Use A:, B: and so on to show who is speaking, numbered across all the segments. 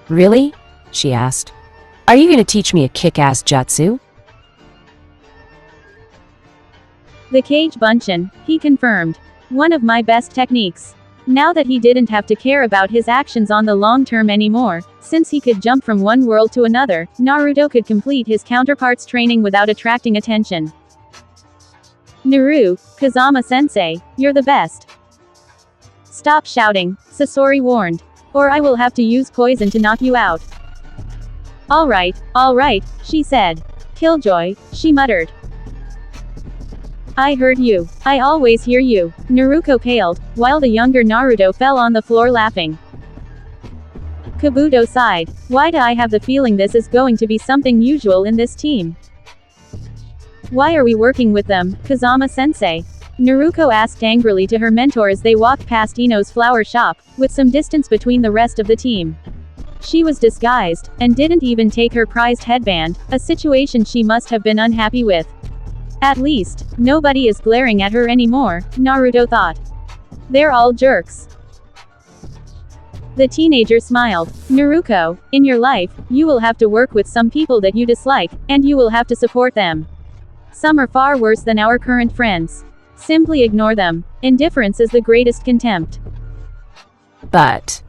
A: Really? She asked. Are you going to teach me a kick-ass jutsu?
B: The Cage Bunshin, he confirmed. One of my best techniques. Now that he didn't have to care about his actions on the long term anymore, since he could jump from one world to another, Naruto could complete his counterpart's training without attracting attention. Naru, Kazama-sensei, you're the best. Stop shouting, Sasori warned. Or I will have to use poison to knock you out. Alright, she said. Killjoy, she muttered. I heard you. I always hear you. Naruto paled, while the younger Naruto fell on the floor laughing. Kabuto sighed. Why do I have the feeling this is going to be something usual in this team? Why are we working with them, Kazama-sensei? Naruto asked angrily to her mentor as they walked past Ino's flower shop, with some distance between the rest of the team. She was disguised, and didn't even take her prized headband, a situation she must have been unhappy with. At least, nobody is glaring at her anymore, Naruto thought. They're all jerks. The teenager smiled. Naruto, in your life, you will have to work with some people that you dislike, and you will have to support them. Some are far worse than our current friends. Simply ignore them. Indifference is the greatest contempt.
A: But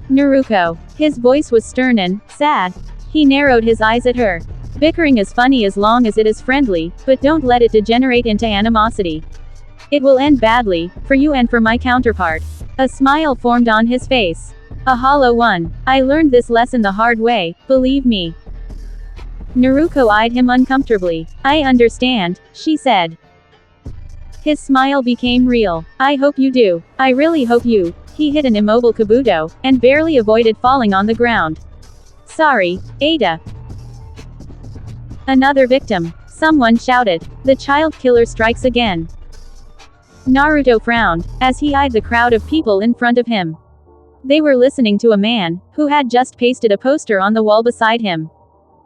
B: Naruto. His voice was stern and sad. He narrowed his eyes at her. Bickering is funny as long as it is friendly, but don't let it degenerate into animosity. It will end badly, for you and for my counterpart. A smile formed on his face. A hollow one. I learned this lesson the hard way, believe me. Naruto eyed him uncomfortably. I understand, she said. His smile became real. I hope you do. I really hope you. He hit an immobile Kabuto, and barely avoided falling on the ground. Sorry, Ada. Another victim. Someone shouted. The child killer strikes again. Naruto frowned, as he eyed the crowd of people in front of him. They were listening to a man, who had just pasted a poster on the wall beside him.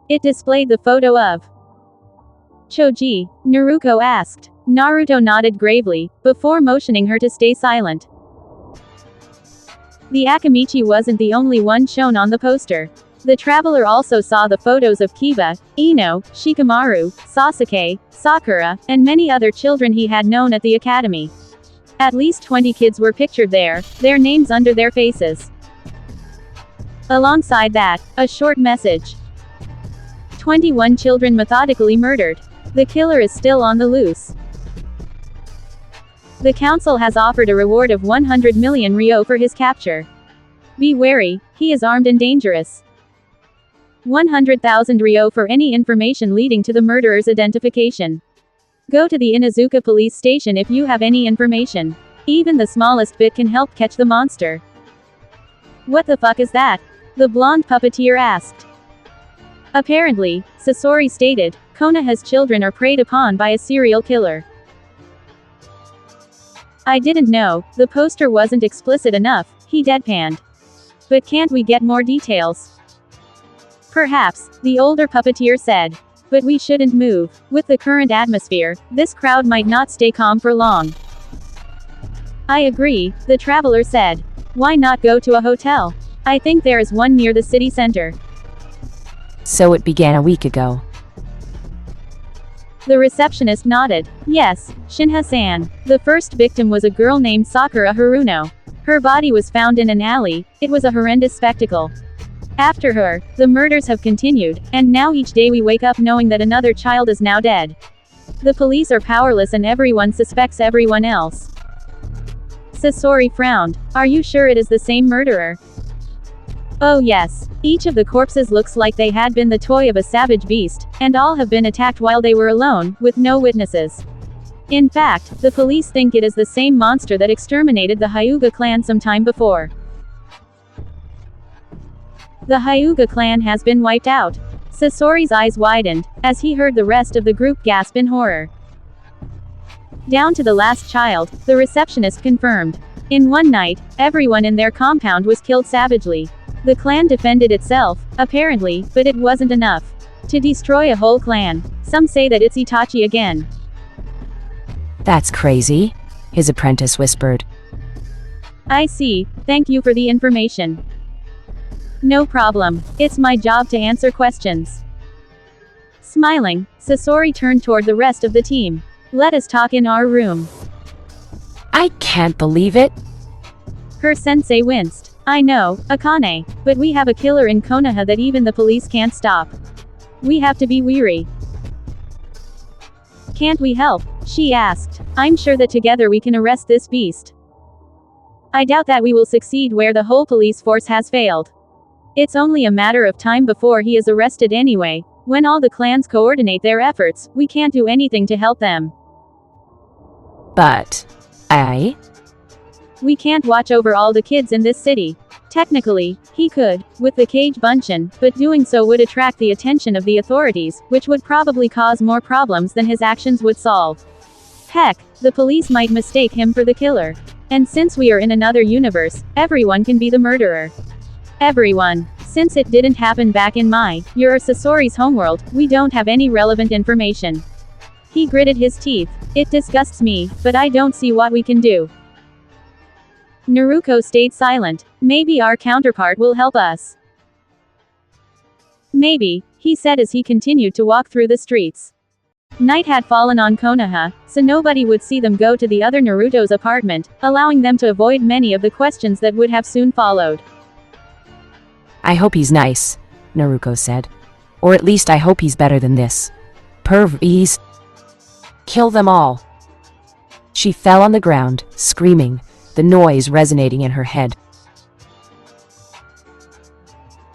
B: It displayed the photo of Choji, Naruto asked. Naruto nodded gravely, before motioning her to stay silent. The Akamichi wasn't the only one shown on the poster. The traveler also saw the photos of Kiba, Ino, Shikamaru, Sasuke, Sakura, and many other children he had known at the academy. At least 20 kids were pictured there, their names under their faces. Alongside that, a short message. 21 children methodically murdered. The killer is still on the loose. The council has offered a reward of 100 million ryo for his capture. Be wary, he is armed and dangerous. 100,000 ryo for any information leading to the murderer's identification. Go to the Inuzuka police station if you have any information. Even the smallest bit can help catch the monster. What the fuck is that? The blonde puppeteer asked. Apparently, Sasori stated, Konoha's children are preyed upon by a serial killer. I didn't know, the poster wasn't explicit enough, he deadpanned. But can't we get more details? Perhaps, the older puppeteer said. But we shouldn't move. With the current atmosphere, this crowd might not stay calm for long. I agree, the traveler said. Why not go to a hotel? I think there is one near the city center.
A: So it began a week ago.
B: The receptionist nodded. Yes, Shinha-san. The first victim was a girl named Sakura Haruno. Her body was found in an alley. It was a horrendous spectacle. After her, the murders have continued, and now each day we wake up knowing that another child is now dead. The police are powerless and everyone suspects everyone else. Sasori frowned. Are you sure it is the same murderer? Oh yes. Each of the corpses looks like they had been the toy of a savage beast, and all have been attacked while they were alone, with no witnesses. In fact, the police think it is the same monster that exterminated the Hyuga clan some time before. The Hyuga clan has been wiped out. Sasori's eyes widened, as he heard the rest of the group gasp in horror. Down to the last child, the receptionist confirmed. In one night, everyone in their compound was killed savagely. The clan defended itself, apparently, but it wasn't enough. To destroy a whole clan. Some say that it's Itachi again.
A: That's crazy, his apprentice whispered.
B: I see, thank you for the information. No problem, it's my job to answer questions. Smiling, Sasori turned toward the rest of the team. Let us talk in our room.
A: I can't believe it.
B: Her sensei winced. I know, Akane, but we have a killer in Konoha that even the police can't stop. We have to be wary. Can't we help? She asked. I'm sure that together we can arrest this beast. I doubt that we will succeed where the whole police force has failed. It's only a matter of time before he is arrested anyway. When all the clans coordinate their efforts, we can't do anything to help them.
A: But
B: we can't watch over all the kids in this city. Technically, he could, with the cage bunshin, but doing so would attract the attention of the authorities, which would probably cause more problems than his actions would solve. Heck, the police might mistake him for the killer. And since we are in another universe, everyone can be the murderer. Everyone. Since it didn't happen back in your Sasori's homeworld, we don't have any relevant information. He gritted his teeth. It disgusts me, but I don't see what we can do. Naruto stayed silent. Maybe our counterpart will help us. Maybe, he said as he continued to walk through the streets. Night had fallen on Konoha, so nobody would see them go to the other Naruto's apartment, allowing them to avoid many of the questions that would have soon followed.
A: I hope he's nice, Naruto said. Or at least I hope he's better than this. Pervs. Kill them all. She fell on the ground, screaming, the noise resonating in her head.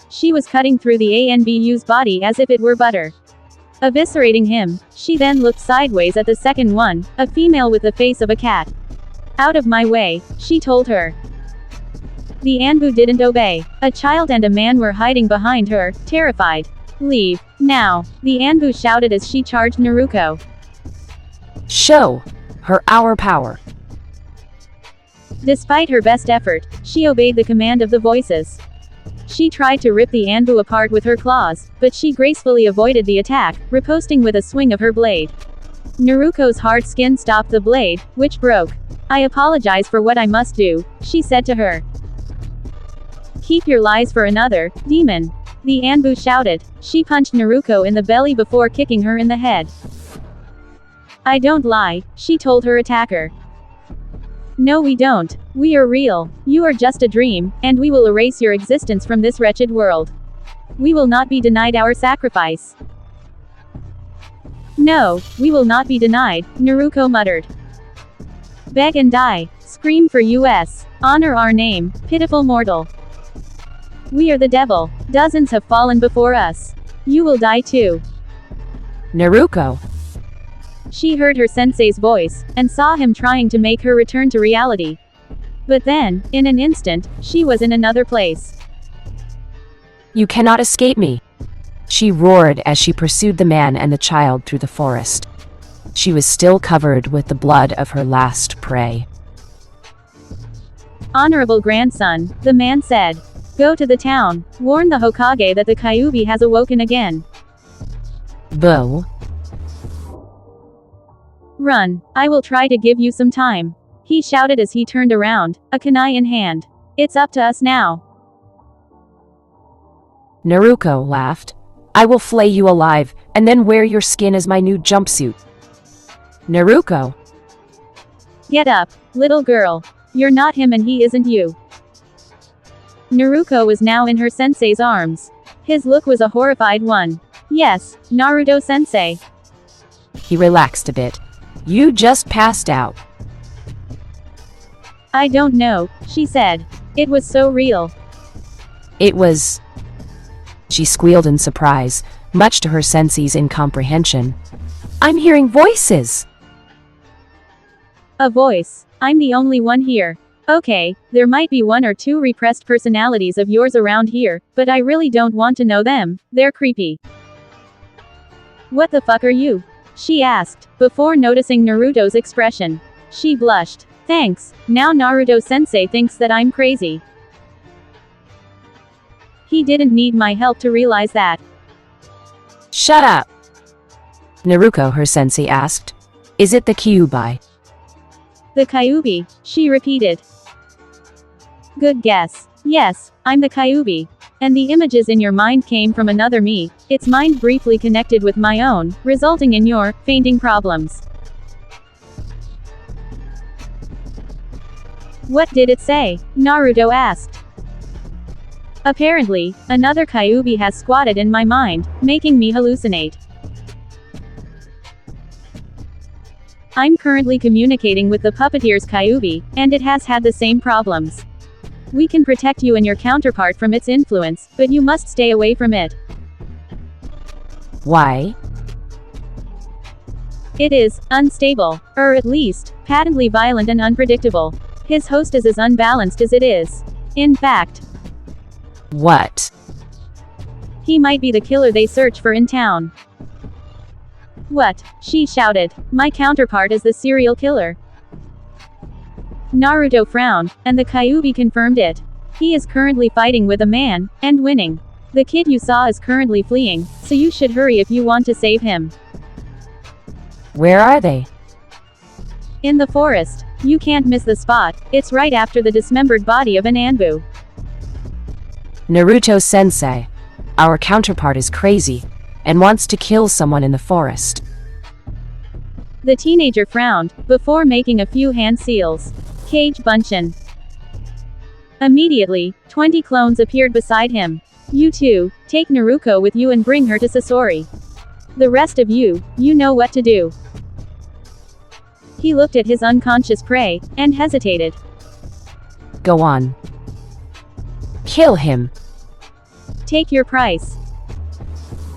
B: She was cutting through the ANBU's body as if it were butter. Eviscerating him, she then looked sideways at the second one, a female with the face of a cat. Out of my way, she told her. The Anbu didn't obey. A child and a man were hiding behind her, terrified. Leave, now, the Anbu shouted as she charged Naruto.
A: Show her our power.
B: Despite her best effort, she obeyed the command of the voices. She tried to rip the Anbu apart with her claws, but she gracefully avoided the attack, riposting with a swing of her blade. Naruto's hard skin stopped the blade, which broke. I apologize for what I must do, she said to her. Keep your lies for another, demon. The Anbu shouted. She punched Naruto in the belly before kicking her in the head. I don't lie, she told her attacker. No, we don't. We are real. You are just a dream, and we will erase your existence from this wretched world. We will not be denied our sacrifice. No, we will not be denied, Naruto muttered. Beg and die. Scream for us. Honor our name, pitiful mortal. We are the devil. Dozens have fallen before us. You will die too.
A: Naruto.
B: She heard her sensei's voice, and saw him trying to make her return to reality. But then, in an instant, she was in another place.
A: You cannot escape me. She roared as she pursued the man and the child through the forest. She was still covered with the blood of her last prey.
B: Honorable grandson, the man said. Go to the town, warn the Hokage that the Kyuubi has awoken again.
A: Bo.
B: Run, I will try to give you some time. He shouted as he turned around, a kunai in hand. It's up to us now.
A: Naruto laughed. I will flay you alive, and then wear your skin as my new jumpsuit. Naruto.
B: Get up, little girl. You're not him and he isn't you. Naruto was now in her sensei's arms. His look was a horrified one. Yes, Naruto-sensei.
A: He relaxed a bit. You just passed out.
B: I don't know, she said. It was so real.
A: It was... She squealed in surprise, much to her sensei's incomprehension. I'm hearing voices!
B: A voice. I'm the only one here. Okay, there might be one or two repressed personalities of yours around here, but I really don't want to know them, they're creepy. What the fuck are you? She asked, before noticing Naruto's expression. She blushed. Thanks, now Naruto-sensei thinks that I'm crazy. He didn't need my help to realize that.
A: Shut up! Naruto, her sensei asked. Is it the Kyuubi?
B: The Kyuubi, she repeated. Good guess. Yes, I'm the Kyuubi. And the images in your mind came from another me, its mind briefly connected with my own, resulting in your fainting problems. What did it say? Naruto asked. Apparently, another Kyuubi has squatted in my mind, making me hallucinate. I'm currently communicating with the puppeteer's Kyuubi, and it has had the same problems. We can protect you and your counterpart from its influence, but you must stay away from it.
A: Why?
B: It is unstable, or at least, patently violent and unpredictable. His host is as unbalanced as it is. In fact,
A: What?
B: he might be the killer they search for in town. What? She shouted. My counterpart is the serial killer. Naruto frowned, and the Kyuubi confirmed it. He is currently fighting with a man, and winning. The kid you saw is currently fleeing, so you should hurry if you want to save him.
A: Where are they?
B: In the forest. You can't miss the spot, it's right after the dismembered body of an Anbu.
A: Naruto-sensei, our counterpart is crazy, and wants to kill someone in the forest.
B: The teenager frowned, before making a few hand seals. Cage Bunchin. Immediately, 20 clones appeared beside him. You two, take Naruko with you and bring her to Sasori. The rest of you, you know what to do. He looked at his unconscious prey, and hesitated.
A: Go on. Kill him.
B: Take your price.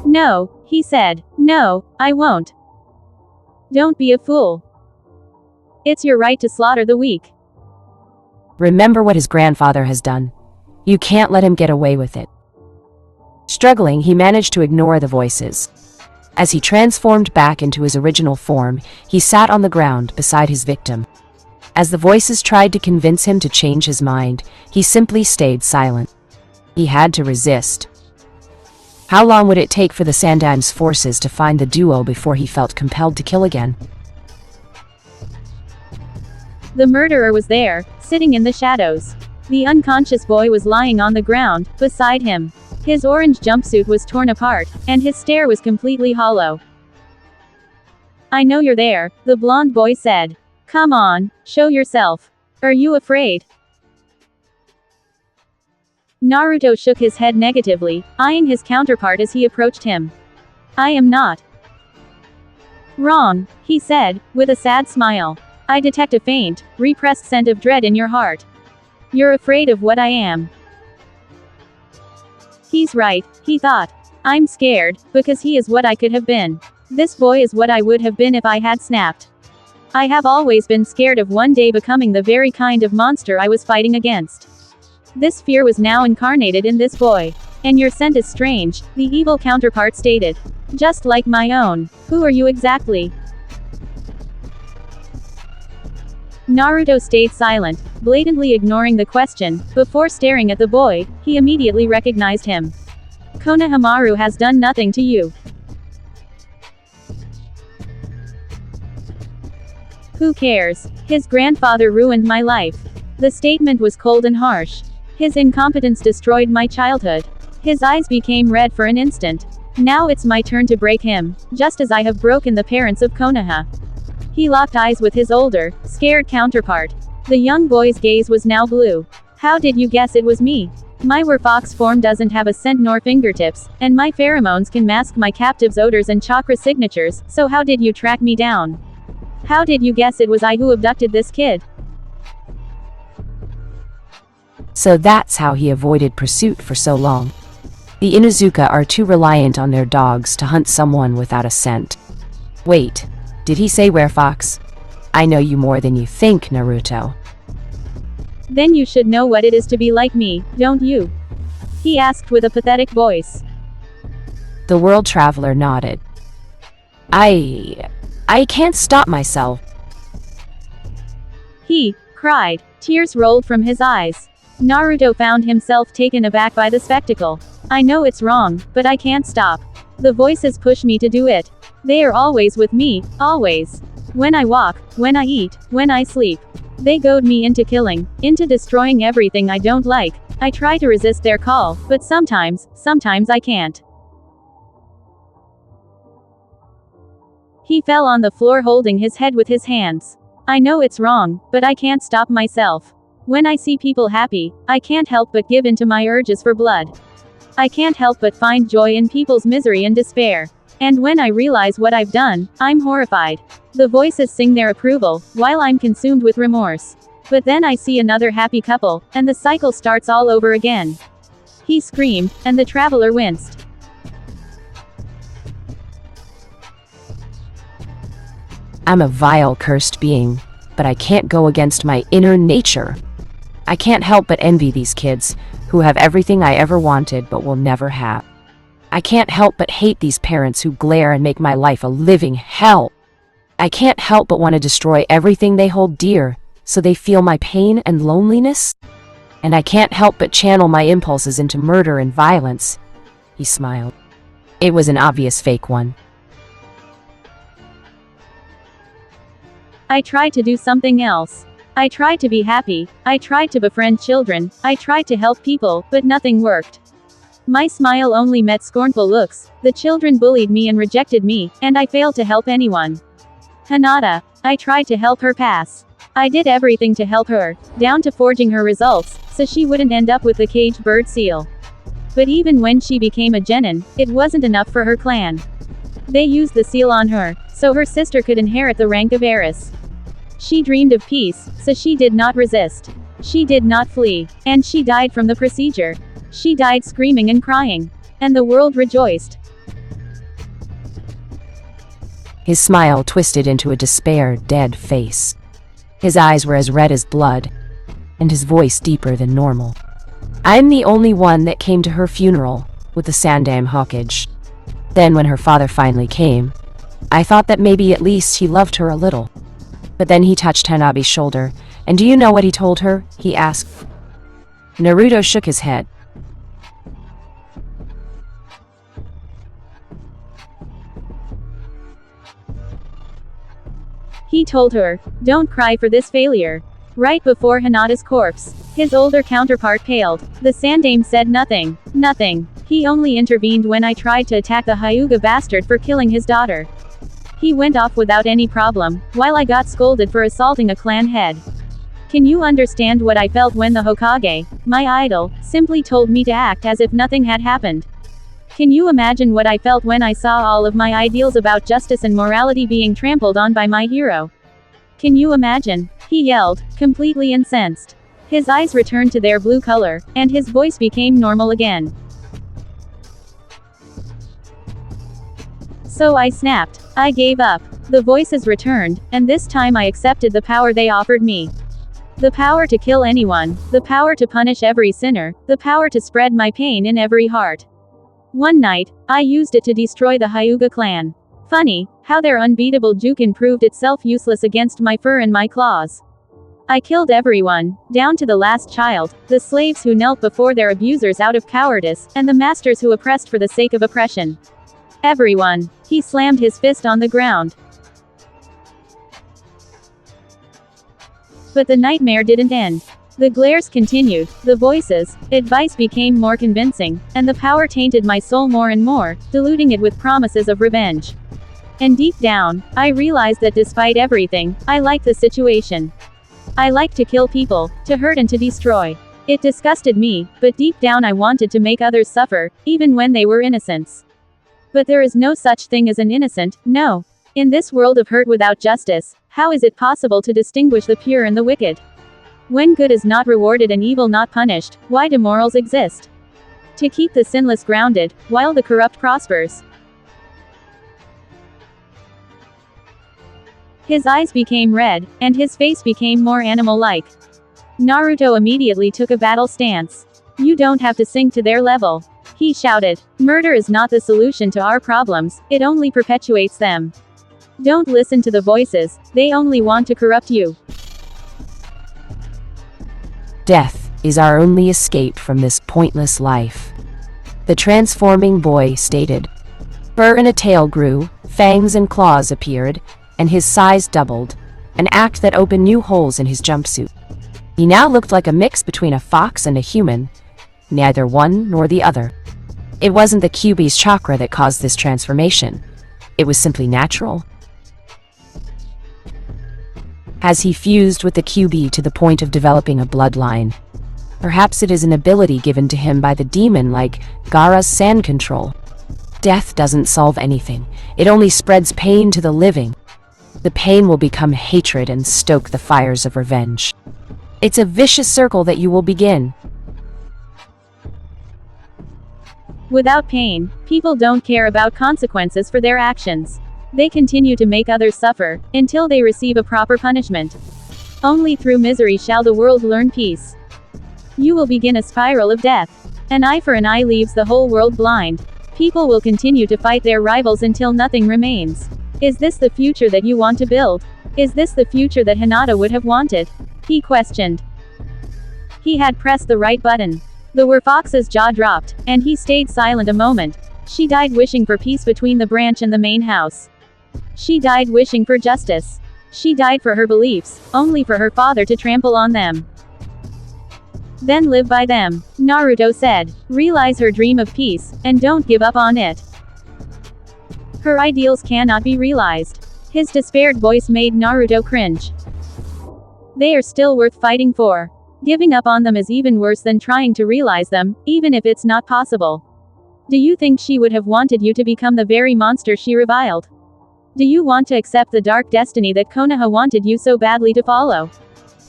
B: No, he said. No, I won't. Don't be a fool. It's your right to slaughter the weak.
A: Remember what his grandfather has done. You can't let him get away with it. Struggling, he managed to ignore the voices. As he transformed back into his original form, he sat on the ground beside his victim. As the voices tried to convince him to change his mind, he simply stayed silent. He had to resist. How long would it take for the Sandaim's forces to find the duo before he felt compelled to kill again?
B: The murderer was there, sitting in the shadows. The unconscious boy was lying on the ground, beside him. His orange jumpsuit was torn apart, and his stare was completely hollow. I know you're there, the blonde boy said. Come on, show yourself. Are you afraid? Naruto shook his head negatively, eyeing his counterpart as he approached him. I am not. Wrong, he said, with a sad smile. I detect a faint, repressed scent of dread in your heart. You're afraid of what I am. He's right, he thought. I'm scared, because he is what I could have been. This boy is what I would have been if I had snapped. I have always been scared of one day becoming the very kind of monster I was fighting against. This fear was now incarnated in this boy. And your scent is strange, the evil counterpart stated. Just like my own. Who are you exactly? Naruto stayed silent, blatantly ignoring the question. Before staring at the boy, he immediately recognized him. Konohamaru has done nothing to you. Who cares? His grandfather ruined my life. The statement was cold and harsh. His incompetence destroyed my childhood. His eyes became red for an instant. Now it's my turn to break him, just as I have broken the parents of Konoha. He locked eyes with his older, scared counterpart. The young boy's gaze was now blue. How did you guess it was me? My werfox form doesn't have a scent nor fingertips, and my pheromones can mask my captive's odors and chakra signatures, so how did you track me down? How did you guess it was I who abducted this kid?
A: So that's how he avoided pursuit for so long. The Inuzuka are too reliant on their dogs to hunt someone without a scent. Wait, did he say werefox? I know you more than you think, Naruto.
B: Then you should know what it is to be like me, don't you? He asked with a pathetic voice.
A: The world traveler nodded. I can't stop myself.
B: He cried. Tears rolled from his eyes. Naruto found himself taken aback by the spectacle. I know it's wrong, but I can't stop. The voices push me to do it. They are always with me, always. When I walk, when I eat, when I sleep. They goad me into killing, into destroying everything I don't like. I try to resist their call, but sometimes I can't. He fell on the floor holding his head with his hands. I know it's wrong, but I can't stop myself. When I see people happy, I can't help but give in to my urges for blood. I can't help but find joy in people's misery and despair. And when I realize what I've done, I'm horrified. The voices sing their approval, while I'm consumed with remorse. But then I see another happy couple, and the cycle starts all over again. He screamed, and the traveler winced.
A: I'm a vile, cursed being, but I can't go against my inner nature. I can't help but envy these kids, who have everything I ever wanted but will never have. I can't help but hate these parents who glare and make my life a living hell. I can't help but want to destroy everything they hold dear, so they feel my pain and loneliness. And I can't help but channel my impulses into murder and violence. He smiled. It was an obvious fake one.
B: I tried to do something else. I tried to be happy, I tried to befriend children, I tried to help people, but nothing worked. My smile only met scornful looks, the children bullied me and rejected me, and I failed to help anyone. Hinata, I tried to help her pass. I did everything to help her, down to forging her results, so she wouldn't end up with the caged bird seal. But even when she became a genin, it wasn't enough for her clan. They used the seal on her, so her sister could inherit the rank of heiress. She dreamed of peace, so she did not resist. She did not flee, and she died from the procedure. She died screaming and crying. And the world rejoiced.
A: His smile twisted into a despair, dead face. His eyes were as red as blood, and his voice deeper than normal. I'm the only one that came to her funeral, with the Sandam Hawkage. Then when her father finally came, I thought that maybe at least he loved her a little. But then he touched Hanabi's shoulder, and do you know what he told her? He asked. Naruto shook his head.
B: He told her, don't cry for this failure. Right before Hinata's corpse, his older counterpart paled. The Sandame said nothing. Nothing. He only intervened when I tried to attack the Hyuga bastard for killing his daughter. He went off without any problem, while I got scolded for assaulting a clan head. Can you understand what I felt when the Hokage, my idol, simply told me to act as if nothing had happened? Can you imagine what I felt when I saw all of my ideals about justice and morality being trampled on by my hero? Can you imagine? He yelled, completely incensed. His eyes returned to their blue color, and his voice became normal again. So I snapped. I gave up. The voices returned, and this time I accepted the power they offered me. The power to kill anyone, the power to punish every sinner, the power to spread my pain in every heart. One night, I used it to destroy the Hyuga clan. Funny, how their unbeatable Jukin proved itself useless against my fur and my claws. I killed everyone, down to the last child, the slaves who knelt before their abusers out of cowardice, and the masters who oppressed for the sake of oppression. Everyone. He slammed his fist on the ground. But the nightmare didn't end. The glares continued, the voices, advice became more convincing, and the power tainted my soul more and more, diluting it with promises of revenge. And deep down, I realized that despite everything, I liked the situation. I liked to kill people, to hurt and to destroy. It disgusted me, but deep down I wanted to make others suffer, even when they were innocents. But there is no such thing as an innocent, no. In this world of hurt without justice, how is it possible to distinguish the pure and the wicked? When good is not rewarded and evil not punished, why do morals exist? To keep the sinless grounded, while the corrupt prospers. His eyes became red, and his face became more animal-like. Naruto immediately took a battle stance. You don't have to sink to their level. He shouted. Murder is not the solution to our problems, it only perpetuates them. Don't listen to the voices, they only want to corrupt you.
A: Death is our only escape from this pointless life. The transforming boy stated. Fur and a tail grew, fangs and claws appeared, and his size doubled, an act that opened new holes in his jumpsuit. He now looked like a mix between a fox and a human, neither one nor the other. It wasn't the Kyuubi's chakra that caused this transformation. It was simply natural. Has he fused with the Kyuubi to the point of developing a bloodline? Perhaps it is an ability given to him by the demon like Gaara's sand control. Death doesn't solve anything. It only spreads pain to the living. The pain will become hatred and stoke the fires of revenge. It's a vicious circle that you will begin.
B: Without pain, people don't care about consequences for their actions. They continue to make others suffer, until they receive a proper punishment. Only through misery shall the world learn peace. You will begin a spiral of death. An eye for an eye leaves the whole world blind. People will continue to fight their rivals until nothing remains. Is this the future that you want to build? Is this the future that Hinata would have wanted? He questioned. He had pressed the right button. The werfox's jaw dropped, and he stayed silent a moment. She died wishing for peace between the branch and the main house. She died wishing for justice. She died for her beliefs, only for her father to trample on them. Then live by them, Naruto said. Realize her dream of peace, and don't give up on it. Her ideals cannot be realized. His despaired voice made Naruto cringe. They are still worth fighting for. Giving up on them is even worse than trying to realize them, even if it's not possible. Do you think she would have wanted you to become the very monster she reviled? Do you want to accept the dark destiny that Konoha wanted you so badly to follow?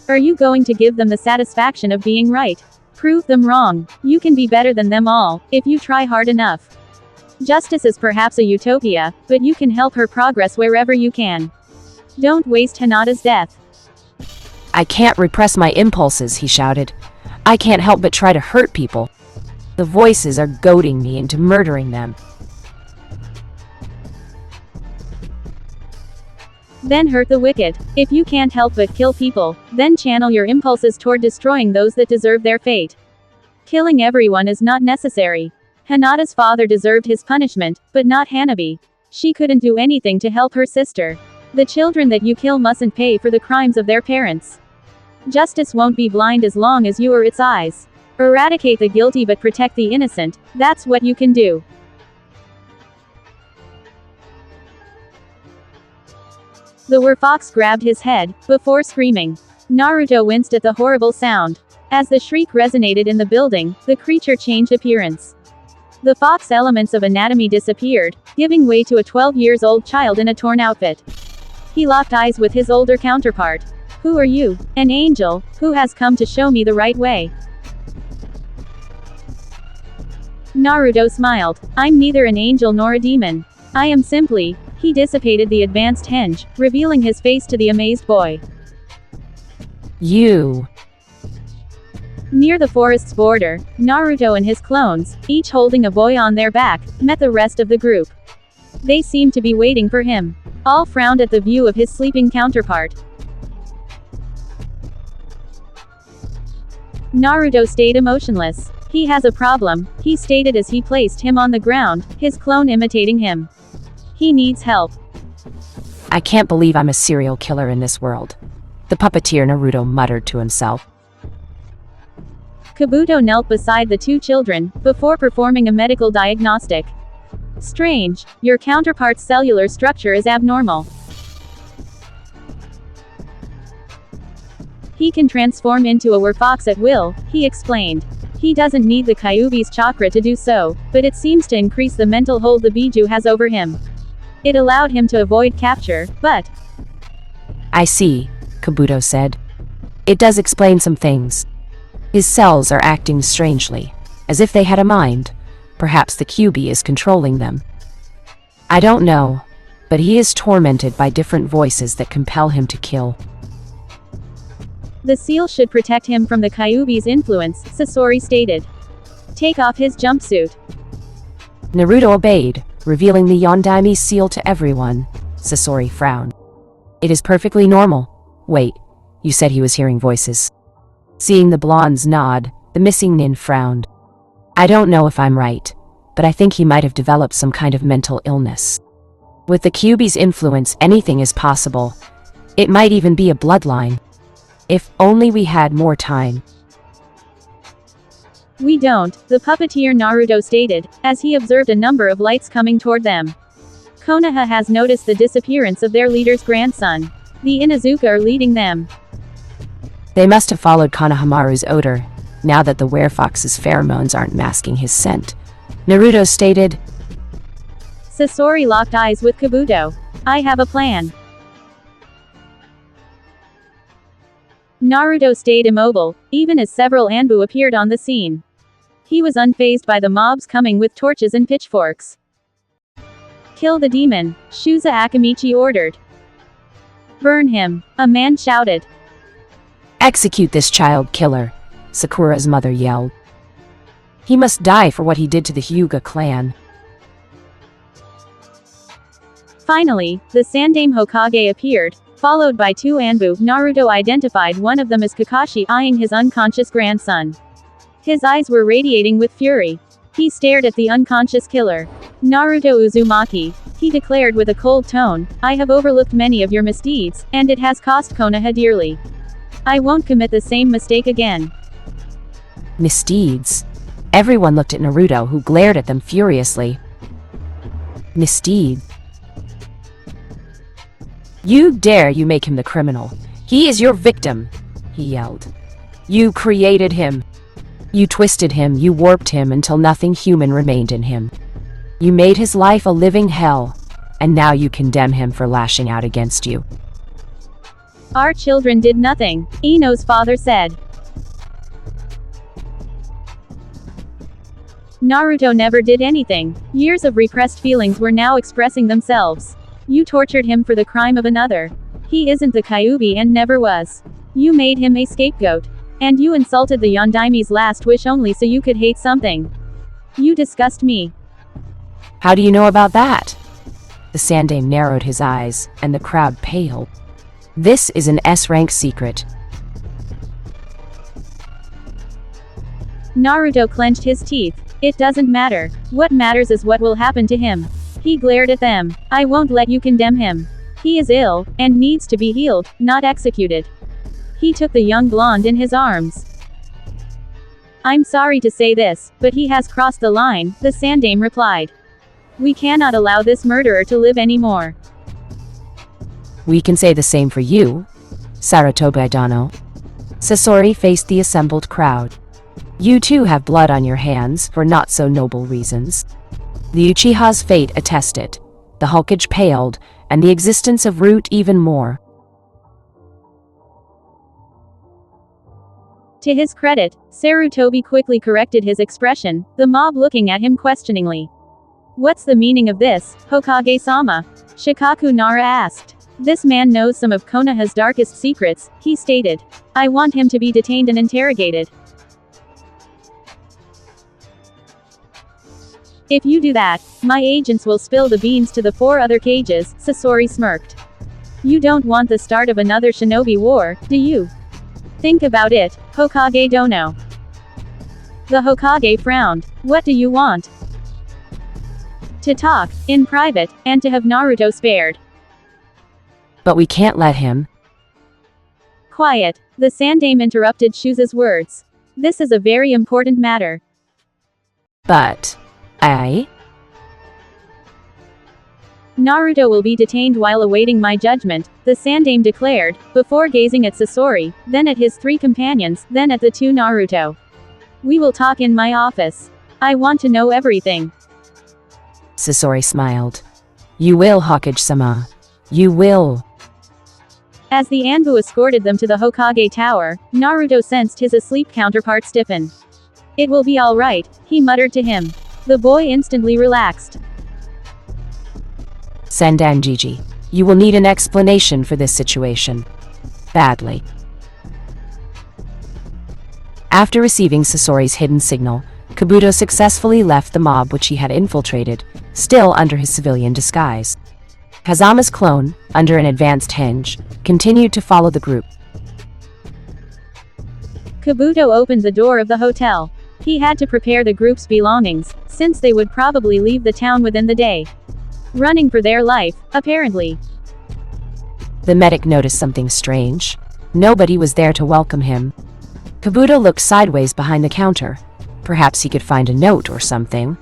B: Are you going to give them the satisfaction of being right? Prove them wrong. You can be better than them all, if you try hard enough. Justice is perhaps a utopia, but you can help her progress wherever you can. Don't waste Hinata's death.
A: I can't repress my impulses, he shouted. I can't help but try to hurt people. The voices are goading me into murdering them.
B: Then hurt the wicked. If you can't help but kill people, then channel your impulses toward destroying those that deserve their fate. Killing everyone is not necessary. Hinata's father deserved his punishment, but not Hanabi. She couldn't do anything to help her sister. The children that you kill mustn't pay for the crimes of their parents. Justice won't be blind as long as you are its eyes. Eradicate the guilty but protect the innocent, that's what you can do. The werfox grabbed his head, before screaming. Naruto winced at the horrible sound. As the shriek resonated in the building, the creature changed appearance. The fox elements of anatomy disappeared, giving way to a 12-year-old child in a torn outfit. He locked eyes with his older counterpart. Who are you? An angel, who has come to show me the right way. Naruto smiled. I'm neither an angel nor a demon. I am simply... He dissipated the advanced henge, revealing his face to the amazed boy.
A: You.
B: Near the forest's border, Naruto and his clones, each holding a boy on their back, met the rest of the group. They seemed to be waiting for him. All frowned at the view of his sleeping counterpart. Naruto stayed emotionless. He has a problem, he stated as he placed him on the ground, his clone imitating him. He needs help.
A: I can't believe I'm a serial killer in this world. The puppeteer Naruto muttered to himself.
B: Kabuto knelt beside the two children, before performing a medical diagnostic. Strange, your counterpart's cellular structure is abnormal. He can transform into a werfox at will, he explained. He doesn't need the Kyuubi's chakra to do so, but it seems to increase the mental hold the Biju has over him. It allowed him to avoid capture, but...
A: I see, Kabuto said. It does explain some things. His cells are acting strangely, as if they had a mind. Perhaps the Kyuubi is controlling them. I don't know, but he is tormented by different voices that compel him to kill.
B: The seal should protect him from the Kyuubi's influence, Sasori stated. Take off his jumpsuit.
A: Naruto obeyed, revealing the Yondaime seal to everyone. Sasori frowned. It is perfectly normal. Wait, you said he was hearing voices. Seeing the blonde's nod, the missing nin frowned. I don't know if I'm right, but I think he might have developed some kind of mental illness. With the Kyuubi's influence, anything is possible. It might even be a bloodline. If only we had more time.
B: We don't, the puppeteer Naruto stated, as he observed a number of lights coming toward them. Konoha has noticed the disappearance of their leader's grandson. The Inuzuka are leading them.
A: They must have followed Konohamaru's odor, now that the werefox's pheromones aren't masking his scent. Naruto stated.
B: Sasori locked eyes with Kabuto. I have a plan. Naruto stayed immobile, even as several Anbu appeared on the scene. He was unfazed by the mobs coming with torches and pitchforks. Kill the demon, Shuza Akamichi ordered. Burn him, a man shouted.
A: Execute this child killer, Sakura's mother yelled. He must die for what he did to the Hyuga clan.
B: Finally, the Sandaime Hokage appeared, followed by two Anbu. Naruto identified one of them as Kakashi eyeing his unconscious grandson. His eyes were radiating with fury. He stared at the unconscious killer. Naruto Uzumaki, he declared with a cold tone, I have overlooked many of your misdeeds, and it has cost Konoha dearly. I won't commit the same mistake again.
A: Misdeeds? Everyone looked at Naruto, who glared at them furiously. Misdeed? You dare you make him the criminal. He is your victim, he yelled. You created him. You twisted him, you warped him until nothing human remained in him. You made his life a living hell, and now you condemn him for lashing out against you.
B: Our children did nothing, Ino's father said. Naruto never did anything. Years of repressed feelings were now expressing themselves. You tortured him for the crime of another. He isn't the Kyuubi and never was. You made him a scapegoat. And you insulted the Yondaime's last wish only so you could hate something. You disgust me.
A: How do you know about that? The Sandaime narrowed his eyes, and the crowd paled. This is an S-rank secret.
B: Naruto clenched his teeth. It doesn't matter. What matters is what will happen to him. He glared at them. I won't let you condemn him. He is ill, and needs to be healed, not executed. He took the young blonde in his arms. I'm sorry to say this, but he has crossed the line, the Sandaime replied. We cannot allow this murderer to live anymore.
A: We can say the same for you, Saratobi Dano. Sasori faced the assembled crowd. You too have blood on your hands for not so noble reasons. The Uchiha's fate attested. The Hokage paled, and the existence of Root even more.
B: To his credit, Sarutobi quickly corrected his expression, the mob looking at him questioningly. What's the meaning of this, Hokage-sama? Shikaku Nara asked. This man knows some of Konoha's darkest secrets, he stated. I want him to be detained and interrogated. If you do that, my agents will spill the beans to the 4 other cages, Sasori smirked. You don't want the start of another shinobi war, do you? Think about it, Hokage Dono. The Hokage frowned. What do you want? To talk, in private, and to have Naruto spared.
A: But we can't let him.
B: Quiet. The Sandaime interrupted Shuza's words. This is a very important matter.
A: But...
B: Naruto will be detained while awaiting my judgment, the Sandaime declared, before gazing at Sasori, then at his 3 companions, then at the 2 Naruto. We will talk in my office. I want to know everything.
A: Sasori smiled. You will, Hokage-sama. You will.
B: As the Anbu escorted them to the Hokage Tower, Naruto sensed his asleep counterpart stiffen. It will be all right, he muttered to him. The boy instantly relaxed.
A: Sandanjiji, you will need an explanation for this situation. Badly. After receiving Sasori's hidden signal, Kabuto successfully left the mob which he had infiltrated, still under his civilian disguise. Kazama's clone, under an advanced henge, continued to follow the group.
B: Kabuto opened the door of the hotel. He had to prepare the group's belongings, since they would probably leave the town within the day. running for their life, apparently.
A: The medic noticed something strange. Nobody was there to welcome him. Kabuto looked sideways behind the counter. Perhaps he could find a note or something.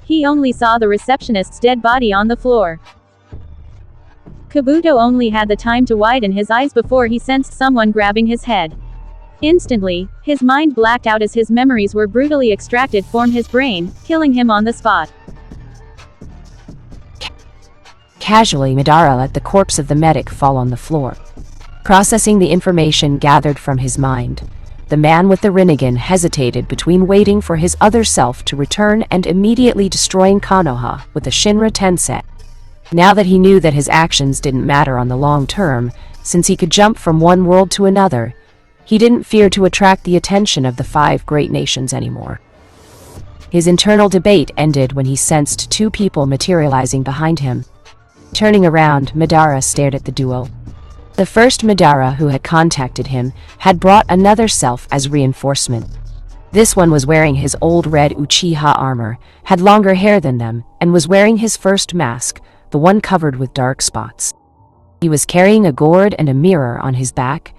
B: He only saw the receptionist's dead body on the floor. Kabuto only had the time to widen his eyes before he sensed someone grabbing his head. Instantly, his mind blacked out as his memories were brutally extracted from his brain, killing him on the spot.
A: Casually, Madara let the corpse of the medic fall on the floor. Processing the information gathered from his mind, the man with the Rinnegan hesitated between waiting for his other self to return and immediately destroying Konoha with the Shinra Tensei. Now that he knew that his actions didn't matter on the long term, since he could jump from one world to another, he didn't fear to attract the attention of the 5 great nations anymore. His internal debate ended when he sensed 2 people materializing behind him. Turning around, Madara stared at the duo. The first Madara who had contacted him had brought another self as reinforcement. This one was wearing his old red Uchiha armor, had longer hair than them, and was wearing his first mask, the one covered with dark spots. He was carrying a gourd and a mirror on his back,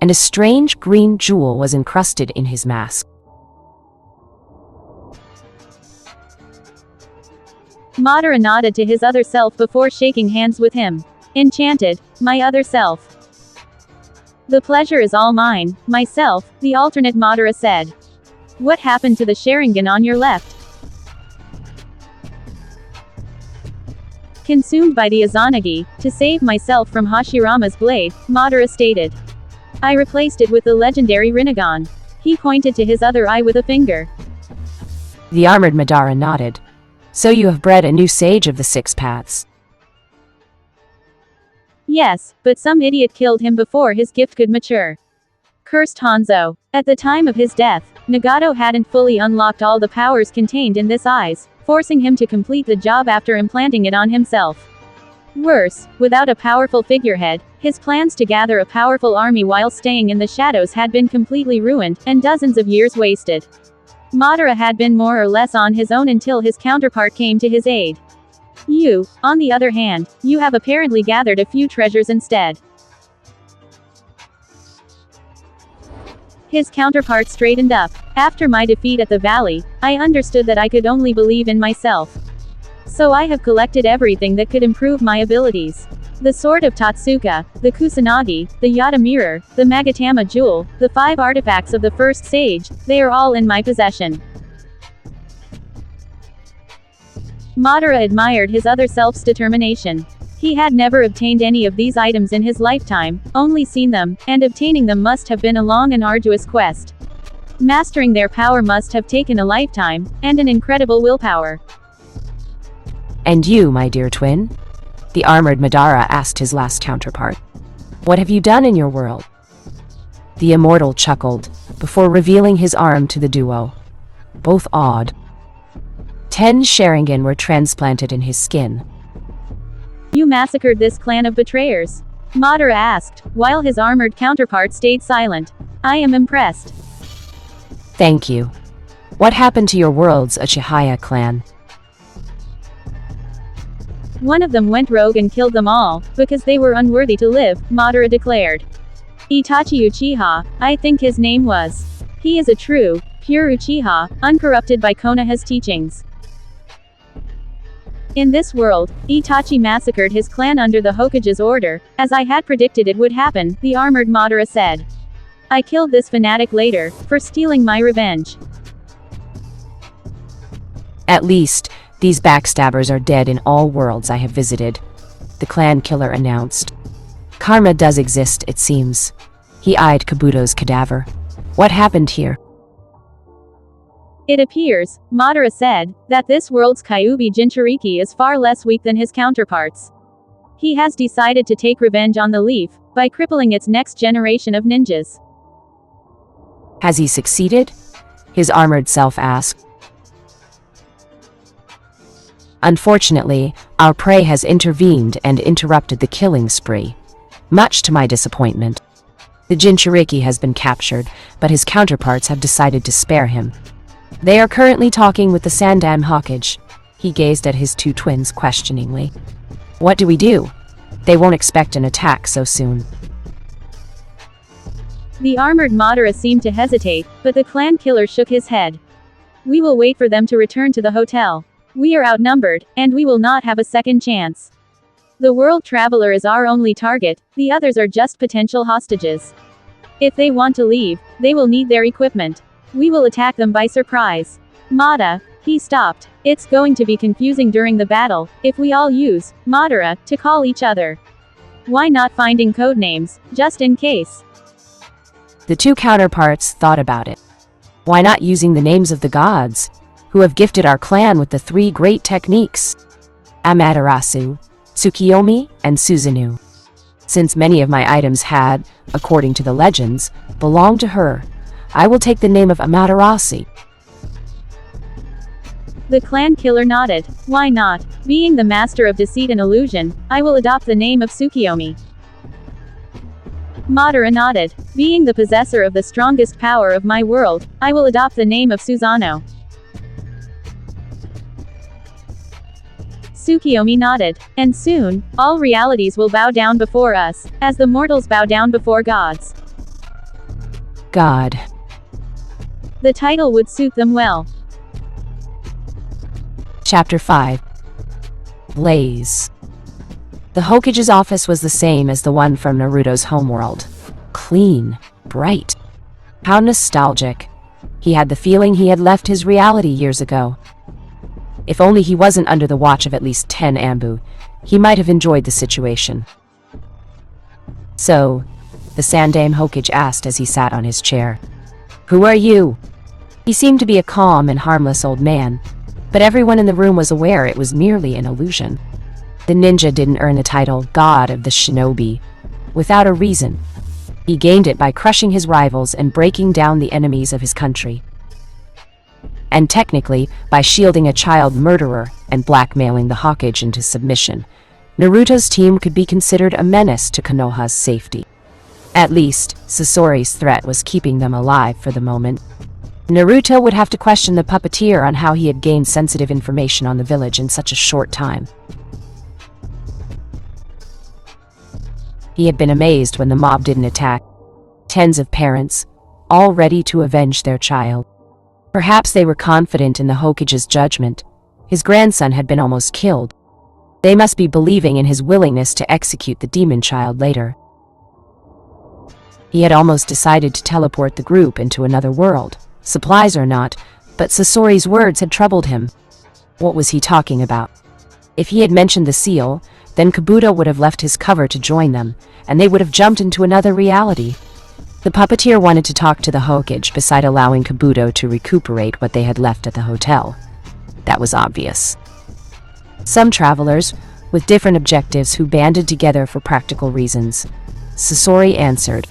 A: and a strange green jewel was encrusted in his mask.
B: Madara nodded to his other self before shaking hands with him. Enchanted, my other self. The pleasure is all mine, myself, the alternate Madara said. What happened to the Sharingan on your left? Consumed by the Izanagi, to save myself from Hashirama's blade, Madara stated. I replaced it with the legendary Rinnegan. He pointed to his other eye with a finger.
A: The armored Madara nodded. So you have bred a new sage of the 6 paths.
B: Yes, but some idiot killed him before his gift could mature. Cursed Hanzo. At the time of his death, Nagato hadn't fully unlocked all the powers contained in this eyes, forcing him to complete the job after implanting it on himself. Worse, without a powerful figurehead, his plans to gather a powerful army while staying in the shadows had been completely ruined, and dozens of years wasted. Madara had been more or less on his own until his counterpart came to his aid. You, on the other hand, you have apparently gathered a few treasures instead. His counterpart straightened up. After my defeat at the valley, I understood that I could only believe in myself. So I have collected everything that could improve my abilities. The Sword of Totsuka, the Kusanagi, the Yata Mirror, the Magatama Jewel, the 5 artifacts of the First Sage, they are all in my possession. Madara admired his other self's determination. He had never obtained any of these items in his lifetime, only seen them, and obtaining them must have been a long and arduous quest. Mastering their power must have taken a lifetime, and an incredible willpower.
A: And you, my dear twin? The armored Madara asked his last counterpart. What have you done in your world? The immortal chuckled, before revealing his arm to the duo. Both awed. 10 Sharingan were transplanted in his skin.
B: You massacred this clan of betrayers? Madara asked, while his armored counterpart stayed silent. I am impressed.
A: Thank you. What happened to your world's Uchiha clan?
B: One of them went rogue and killed them all, because they were unworthy to live, Madara declared. Itachi Uchiha, I think his name was. He is a true, pure Uchiha, uncorrupted by Konoha's teachings. In this world, Itachi massacred his clan under the Hokage's order, as I had predicted it would happen, the armored Madara said. I killed this fanatic later, for stealing my revenge.
A: At least, these backstabbers are dead in all worlds I have visited, the clan killer announced. Karma does exist, it seems. He eyed Kabuto's cadaver. What happened here?
B: It appears, Madara said, that this world's Kyuubi Jinchuriki is far less weak than his counterparts. He has decided to take revenge on the Leaf, by crippling its next generation of ninjas.
A: Has he succeeded? His armored self asked. Unfortunately, our prey has intervened and interrupted the killing spree. Much to my disappointment. The Jinchuriki has been captured, but his counterparts have decided to spare him. They are currently talking with the Sandam Hokage. He gazed at his two twins questioningly. What do we do? They won't expect an attack so soon.
B: The armored Madara seemed to hesitate, but the clan killer shook his head. We will wait for them to return to the hotel. We are outnumbered, and we will not have a second chance. The world traveler is our only target, the others are just potential hostages. If they want to leave, they will need their equipment. We will attack them by surprise. Mada, he stopped. It's going to be confusing during the battle, if we all use Madara to call each other. Why not finding code names, just in case?
A: The two counterparts thought about it. Why not using the names of the gods, who have gifted our clan with the three great techniques? Amaterasu, Tsukiyomi, and Susanoo. Since many of my items had, according to the legends, belonged to her, I will take the name of Amaterasu.
B: The clan killer nodded. Why not? Being the master of deceit and illusion, I will adopt the name of Tsukiyomi. Madara nodded. Being the possessor of the strongest power of my world, I will adopt the name of Susanoo. Tsukiyomi nodded. And soon, all realities will bow down before us, as the mortals bow down before gods.
A: God.
B: The title would suit them well.
A: Chapter 5. Blaze. The Hokage's office was the same as the one from Naruto's homeworld. Clean, bright. How nostalgic. He had the feeling he had left his reality years ago. If only he wasn't under the watch of at least 10 Anbu, he might have enjoyed the situation. So, the Sandaime Hokage asked as he sat on his chair. Who are you? He seemed to be a calm and harmless old man, but everyone in the room was aware it was merely an illusion. The ninja didn't earn the title God of the Shinobi without a reason. He gained it by crushing his rivals and breaking down the enemies of his country. And technically, by shielding a child murderer and blackmailing the Hokage into submission, Naruto's team could be considered a menace to Konoha's safety. At least, Sasori's threat was keeping them alive for the moment. Naruto would have to question the puppeteer on how he had gained sensitive information on the village in such a short time. He had been amazed when the mob didn't attack. Tens of parents, all ready to avenge their child. Perhaps they were confident in the Hokage's judgment. His grandson had been almost killed. They must be believing in his willingness to execute the demon child later. He had almost decided to teleport the group into another world. Supplies or not, but Sasori's words had troubled him. What was he talking about? If he had mentioned the seal, then Kabuto would have left his cover to join them, and they would have jumped into another reality. The puppeteer wanted to talk to the Hokage beside allowing Kabuto to recuperate what they had left at the hotel. That was obvious. Some travelers, with different objectives who banded together for practical reasons. Sasori answered.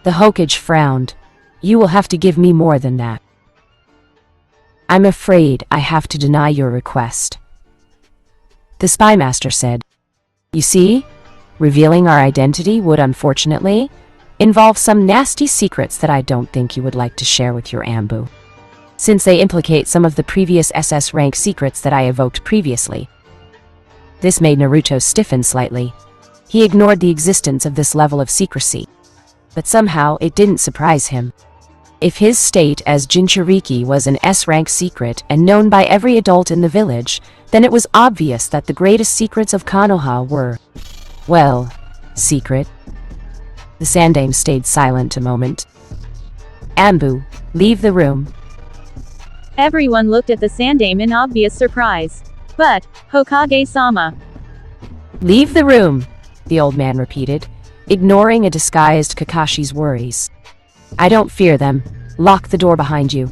A: The Hokage frowned. You will have to give me more than that. I'm afraid I have to deny your request. The spy master said. You see, revealing our identity would unfortunately involve some nasty secrets that I don't think you would like to share with your Anbu, since they implicate some of the previous SS rank secrets that I evoked previously. This made Naruto stiffen slightly. He ignored the existence of this level of secrecy, but somehow it didn't surprise him. If his state as Jinchuriki was an S-rank secret and known by every adult in the village, then it was obvious that the greatest secrets of Konoha were, well, secret. The Sandaime stayed silent a moment. Anbu, leave the room.
B: Everyone looked at the Sandaime in obvious surprise. But, Hokage-sama.
A: Leave the room, the old man repeated, ignoring a disguised Kakashi's worries. I don't fear them. Lock the door behind you.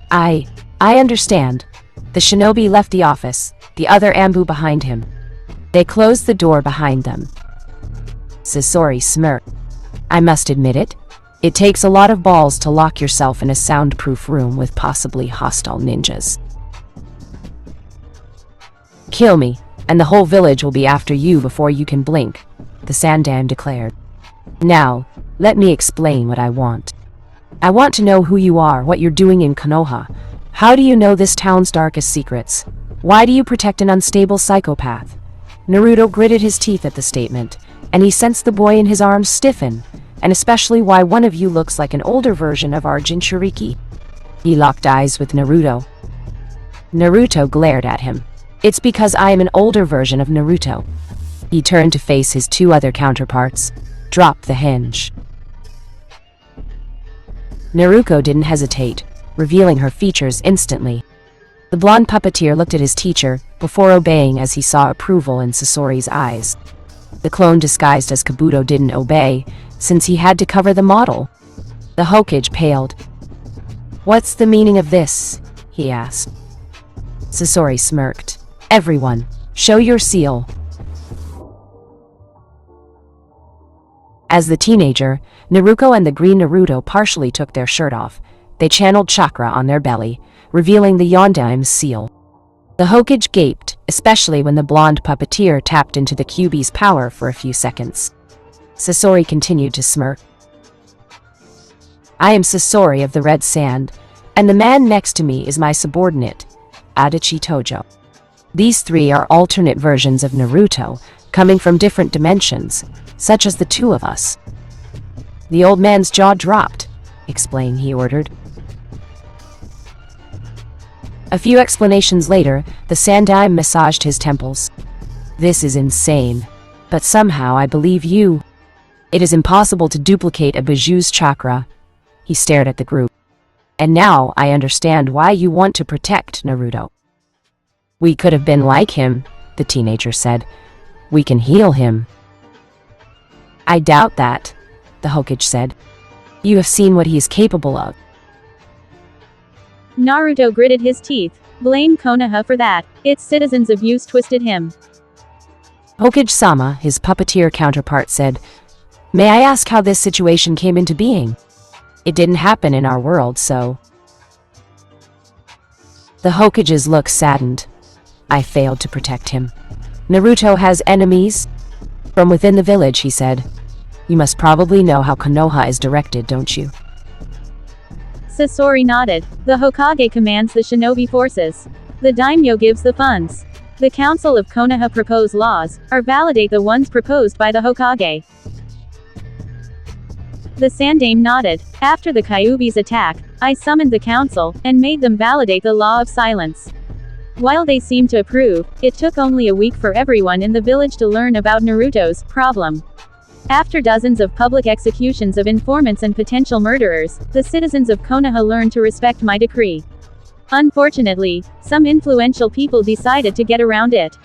A: I understand. The shinobi left the office, the other Anbu behind him. They closed the door behind them. Sasori smirked. I must admit it. It takes a lot of balls to lock yourself in a soundproof room with possibly hostile ninjas. Kill me, and the whole village will be after you before you can blink, the Sandaime declared. Now, let me explain what I want. I want to know who you are, what you're doing in Konoha, How do you know this town's darkest secrets? Why do you protect an unstable psychopath? Naruto gritted his teeth at the statement, and he sensed the boy in his arms stiffen, and especially why one of you looks like an older version of our Jinchuriki. He locked eyes with Naruto. Naruto glared at him. It's because I am an older version of Naruto. He turned to face his two other counterparts. Drop the hinge. Naruto didn't hesitate, revealing her features instantly. The blonde puppeteer looked at his teacher, before obeying as he saw approval in Sasori's eyes. The clone disguised as Kabuto didn't obey, since he had to cover the model. The Hokage paled. "What's the meaning of this?" he asked. Sasori smirked. "Everyone, show your seal." As the teenager, Naruto and the green Naruto partially took their shirt off. They channeled chakra on their belly, revealing the Yondaim's seal. The Hokage gaped, especially when the blonde puppeteer tapped into the Kyuubi's power for a few seconds. Sasori continued to smirk. "I am Sasori of the Red Sand, and the man next to me is my subordinate, Adachi Tojo. These three are alternate versions of Naruto, coming from different dimensions, such as the two of us." The old man's jaw dropped. "Explain," he ordered. A few explanations later, the Sandaime massaged his temples. "This is insane, but somehow I believe you. It is impossible to duplicate a Bijuu's chakra." He stared at the group. "And now I understand why you want to protect Naruto." "We could have been like him," the teenager said. "We can heal him." "I doubt that," the Hokage said. "You have seen what he is capable of."
B: Naruto gritted his teeth. Blame Konoha for that. Its citizens' abuse twisted him.
A: Hokage-sama, his puppeteer counterpart, said, "May I ask how this situation came into being? It didn't happen in our world, so..." The Hokage's look saddened. "I failed to protect him. Naruto has enemies?" From within the village, he said, "You must probably know how Konoha is directed, don't you?"
B: Sasori nodded. The Hokage commands the shinobi forces. The daimyo gives the funds. The Council of Konoha propose laws, or validate the ones proposed by the Hokage. The Sandaime nodded. After the Kyuubi's attack, I summoned the council, and made them validate the law of silence. While they seemed to approve, it took only a week for everyone in the village to learn about Naruto's problem. After dozens of public executions of informants and potential murderers, the citizens of Konoha learned to respect my decree. Unfortunately, some influential people decided to get around it.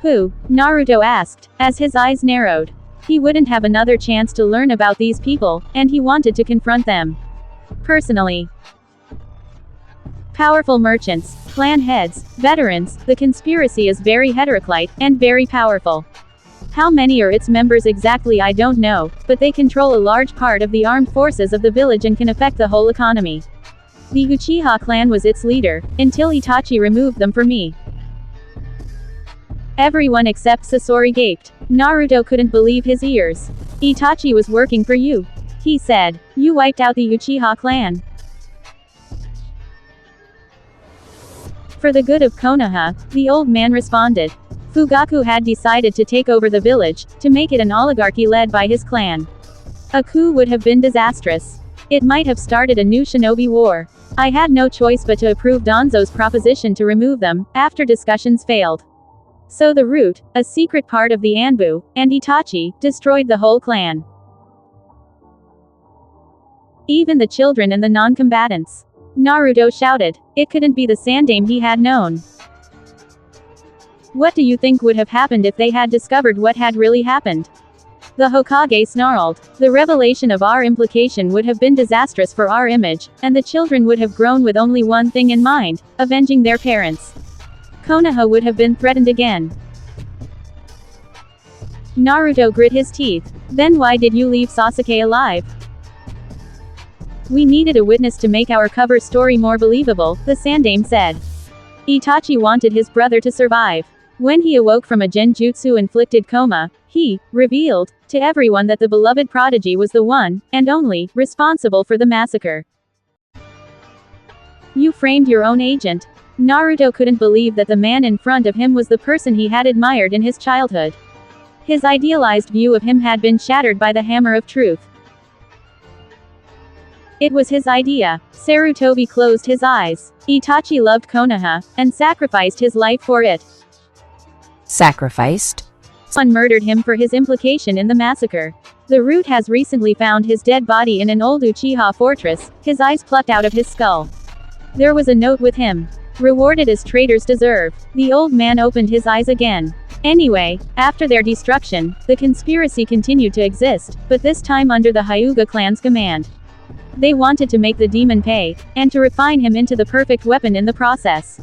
B: "Who?" Naruto asked, as his eyes narrowed. He wouldn't have another chance to learn about these people, and he wanted to confront them personally. Powerful merchants, clan heads, veterans, the conspiracy is very heteroclite, and very powerful. How many are its members exactly I don't know, but they control a large part of the armed forces of the village and can affect the whole economy. The Uchiha clan was its leader, until Itachi removed them for me." Everyone except Sasori gaped. Naruto couldn't believe his ears. "Itachi was working for you," he said. "You wiped out the Uchiha clan. For the good of Konoha," the old man responded. Fugaku had decided to take over the village, to make it an oligarchy led by his clan. A coup would have been disastrous. It might have started a new shinobi war. I had no choice but to approve Danzo's proposition to remove them, after discussions failed. So the root, a secret part of the Anbu, and Itachi, destroyed the whole clan. Even the children and the non-combatants. Naruto shouted. It couldn't be the Sandaime he had known. What do you think would have happened if they had discovered what had really happened? The Hokage snarled. The revelation of our implication would have been disastrous for our image, and the children would have grown with only one thing in mind, avenging their parents. Konoha would have been threatened again. Naruto grit his teeth. Then why did you leave Sasuke alive? We needed a witness to make our cover story more believable, the Sandaime said. Itachi wanted his brother to survive. When he awoke from a genjutsu-inflicted coma, he revealed to everyone that the beloved prodigy was the one, and only, responsible for the massacre. You framed your own agent. Naruto couldn't believe that the man in front of him was the person he had admired in his childhood. His idealized view of him had been shattered by the hammer of truth. It was his idea. Sarutobi closed his eyes. Itachi loved Konoha, and sacrificed his life for it.
A: Sacrificed?
B: Someone murdered him for his implication in the massacre. The Root has recently found his dead body in an old Uchiha fortress, his eyes plucked out of his skull. There was a note with him. Rewarded as traitors deserve. The old man opened his eyes again. Anyway, after their destruction, the conspiracy continued to exist, but this time under the Hyuga clan's command. They wanted to make the demon pay, and to refine him into the perfect weapon in the process.